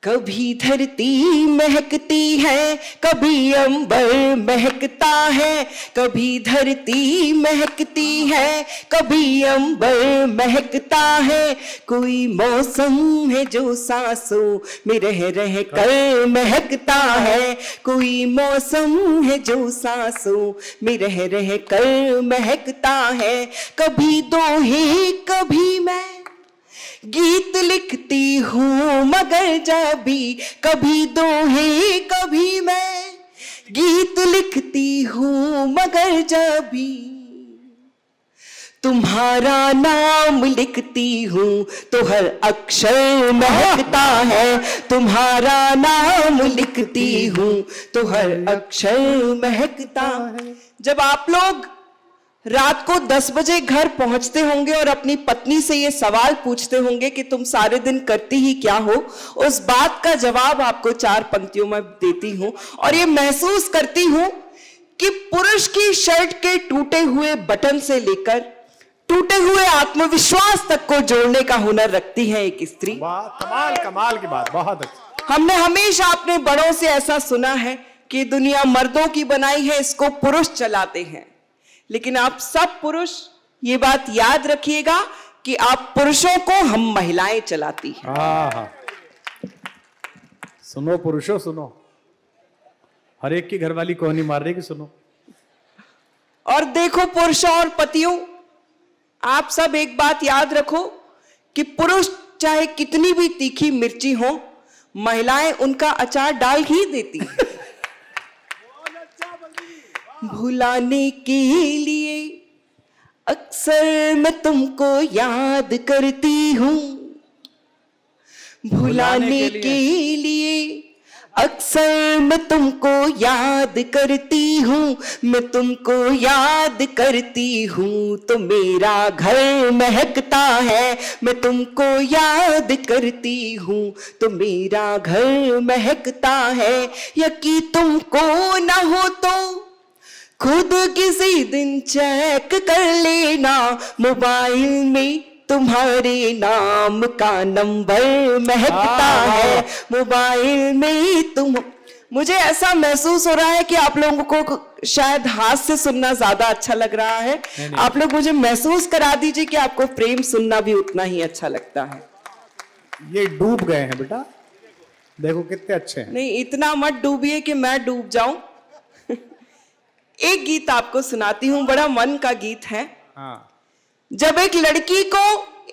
कभी धरती महकती है, कभी अंबर महकता है, कभी धरती महकती है, कभी अंबर महकता है। कोई मौसम है जो सांसों में रह रह कर महकता है, कोई मौसम है जो सांसों में रह रह कर महकता है। कभी दोहे कभी मैं गीत लिखती हूँ मगर जब भी, कभी दोहे कभी मैं गीत लिखती हूँ मगर जब भी तुम्हारा नाम लिखती हूँ तो हर अक्षर महकता है, तुम्हारा नाम लिखती हूँ तो हर अक्षर महकता है। जब आप लोग रात को 10 बजे घर पहुंचते होंगे और अपनी पत्नी से ये सवाल पूछते होंगे कि तुम सारे दिन करती ही क्या हो, उस बात का जवाब आपको 4 पंक्तियों में देती हूं और ये महसूस करती हूं कि पुरुष की शर्ट के टूटे हुए बटन से लेकर टूटे हुए आत्मविश्वास तक को जोड़ने का हुनर रखती है एक स्त्री। कमाल कमाल की बात, बहुत अच्छा। हमने हमेशा अपने बड़ों से ऐसा सुना है कि दुनिया मर्दों की बनाई है, इसको पुरुष चलाते हैं। लेकिन आप सब पुरुष ये बात याद रखिएगा कि आप पुरुषों को हम महिलाएं चलाती हैं। हाँ। सुनो पुरुषों सुनो, हर एक की घरवाली को नहीं मार रही कि सुनो। और देखो पुरुषों और पतियों, आप सब एक बात याद रखो कि पुरुष चाहे कितनी भी तीखी मिर्ची हो, महिलाएं उनका अचार डाल ही देती हैं। भुलाने के लिए अक्सर मैं तुमको याद करती हूँ, भुलाने के लिए अक्सर मैं तुमको याद करती हूँ, मैं तुमको याद करती हूँ तो मेरा घर महकता है, मैं तुमको याद करती हूँ तो मेरा घर महकता है। यकी तुमको ना हो तो खुद किसी दिन चेक कर लेना, मोबाइल में तुम्हारे नाम का नंबर महकता है, मोबाइल में तुम। मुझे ऐसा महसूस हो रहा है कि आप लोगों को शायद हाथ से सुनना ज्यादा अच्छा लग रहा है। नहीं। आप लोग मुझे महसूस करा दीजिए कि आपको प्रेम सुनना भी उतना ही अच्छा लगता है। ये डूब गए हैं बेटा, देखो कितने अच्छे हैं। नहीं, इतना मत डूबिए कि मैं डूब जाऊं। एक गीत आपको सुनाती हूं, बड़ा मन का गीत है। हाँ। जब एक लड़की को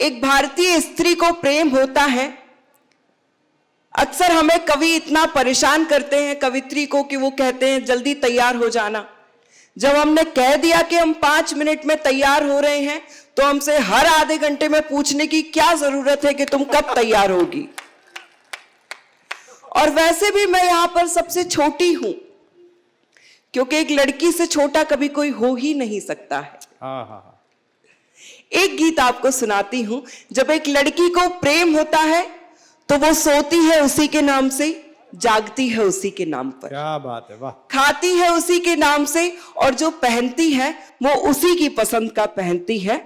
एक भारतीय स्त्री को प्रेम होता है, अक्सर हमें कवि इतना परेशान करते हैं कवित्री को कि वो कहते हैं जल्दी तैयार हो जाना। जब हमने कह दिया कि हम 5 मिनट में तैयार हो रहे हैं तो हमसे हर आधे घंटे में पूछने की क्या जरूरत है कि तुम कब तैयार होगी। और वैसे भी मैं यहां पर सबसे छोटी हूं, क्योंकि एक लड़की से छोटा कभी कोई हो ही नहीं सकता है। हाँ। एक गीत आपको सुनाती हूं। जब एक लड़की को प्रेम होता है तो वो सोती है उसी के नाम से, जागती है उसी के नाम पर, क्या बात है, वाह। खाती है उसी के नाम से और जो पहनती है वो उसी की पसंद का पहनती है।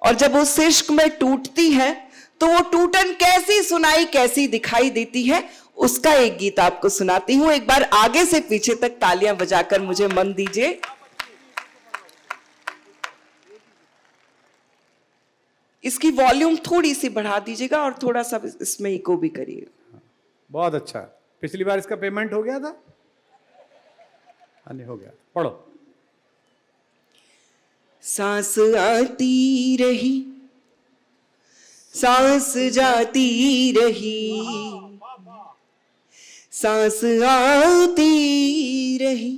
और जब उस इश्क में टूटती है तो वो टूटन कैसी सुनाई कैसी दिखाई देती है, उसका एक गीत आपको सुनाती हूं। एक बार आगे से पीछे तक तालियां बजाकर मुझे मन दीजिए। इसकी वॉल्यूम थोड़ी सी बढ़ा दीजिएगा और थोड़ा सा इसमें इको भी करिएगा। बहुत अच्छा। पिछली बार इसका पेमेंट हो गया था? नहीं हो गया। पढ़ो। सांस आती रही, सांस जाती रही, सांस आती रही,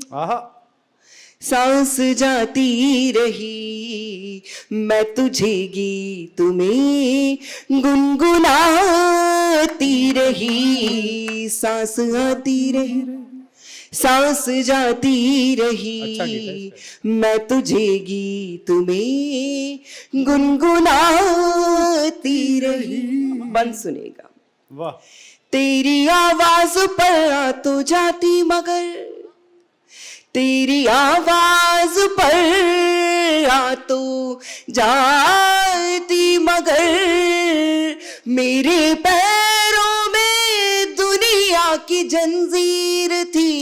सांस जाती रही, मैं तुझे गीत में गुनगुनाती रही, सांस आती रही, सांस जाती रही, मैं तुझे गीत में गुनगुनाती रही। बंद सुनेगा। वाह। तेरी आवाज पर आ तो जाती मगर, तेरी आवाज पर आ तो जाती मगर, मेरे पैरों में दुनिया दुनिया की जंजीर थी,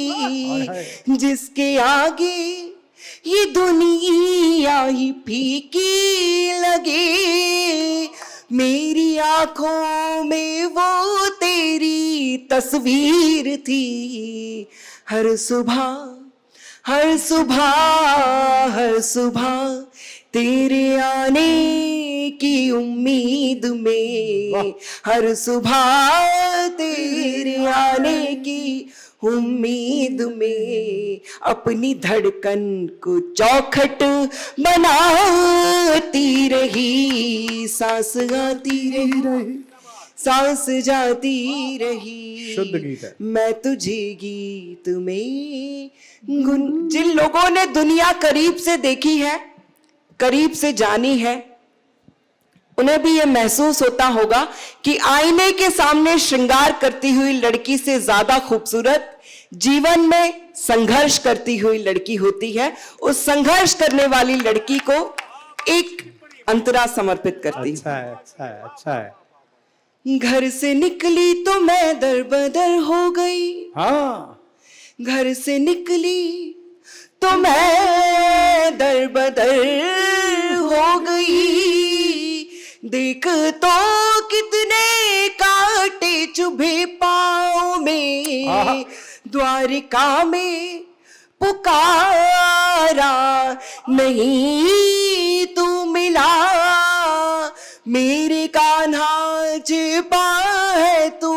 जिसके आगे ये दुनिया ही फीकी लगे। मेरी आंखों में वो तेरी तस्वीर थी। हर सुबह हर सुबह हर सुबह तेरे आने की उम्मीद में, हर सुबह तेरे आने की उम्मीद में अपनी धड़कन को चौखट बनाती रही। सांस आती रही, सांस जाती रही, शुद्ध गीत है। मैं तुझे गीत में जिन लोगों ने दुनिया करीब से देखी है, करीब से जानी है, उन्हें भी यह महसूस होता होगा कि आईने के सामने श्रृंगार करती हुई लड़की से ज्यादा खूबसूरत जीवन में संघर्ष करती हुई लड़की होती है। उस संघर्ष करने वाली लड़की को एक अंतरा समर्पित करती हूं। अच्छा है, अच्छा है, अच्छा है। घर से निकली तो मैं दरबदर हो गई, हाँ, घर से निकली तो मैं दरबदर हो गई। देख तो कितने कांटे चुभे पाँव में, द्वारिका में पुकारा नहीं तू मिला। मेरे कान्हा छिपा है तू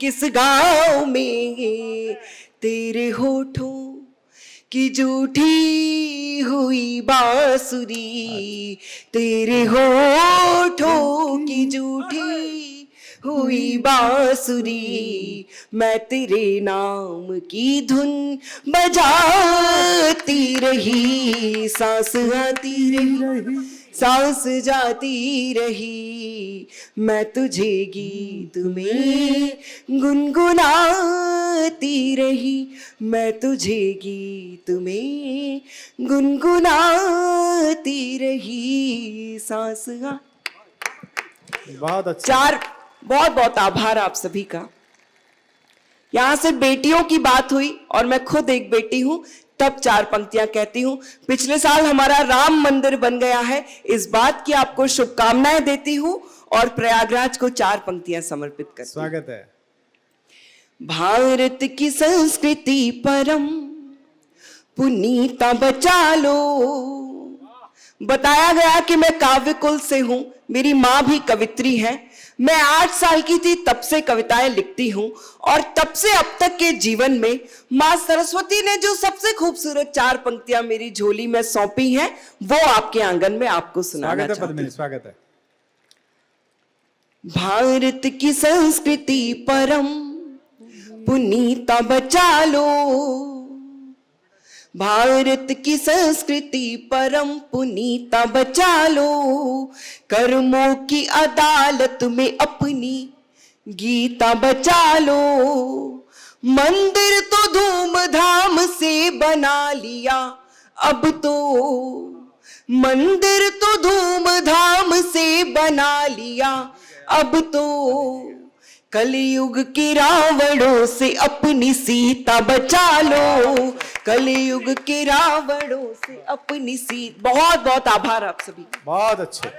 किस गाँव में। तेरे होठों की जूठी हुई बांसुरी, तेरे होठों की जूठी हुई बांसुरी, मैं तेरे नाम की धुन बजाती रही। सांस आती रही, सांस जाती रही, मैं तुझे गीत में गुनगुनाती रही, मैं तुझे गीत में गुनगुनाती रही। सांस बहुत अच्छा। चार, बहुत बहुत आभार आप सभी का। यहां से बेटियों की बात हुई और मैं खुद एक बेटी हूं, तब चार पंक्तियां कहती हूं। पिछले साल हमारा राम मंदिर बन गया है, इस बात की आपको शुभकामनाएं देती हूं और प्रयागराज को चार पंक्तियां समर्पित करती हूं। स्वागत है। भारत की संस्कृति परम पुनीता बचा लो। बताया गया कि मैं काव्य कुल से हूं, मेरी मां भी कवित्री है। मैं 8 साल की थी तब से कविताएं लिखती हूं और तब से अब तक के जीवन में मां सरस्वती ने जो सबसे खूबसूरत 4 पंक्तियां मेरी झोली में सौंपी हैं, वो आपके आंगन में आपको सुनाना चाहती हूं। पद्मिनी, स्वागत है। भारत की संस्कृति परम पुनीता बचा लो, भारत की संस्कृति परम पुनीता बचा लो। कर्मों की अदालत में अपनी गीता बचा लो। मंदिर तो धूमधाम से बना लिया, अब तो मंदिर तो धूमधाम से बना लिया, अब तो कलयुग के रावणों से अपनी सीता बचा लो। कलयुग के रावणों से अपनी सीता। बहुत बहुत आभार आप सभी। बहुत अच्छे।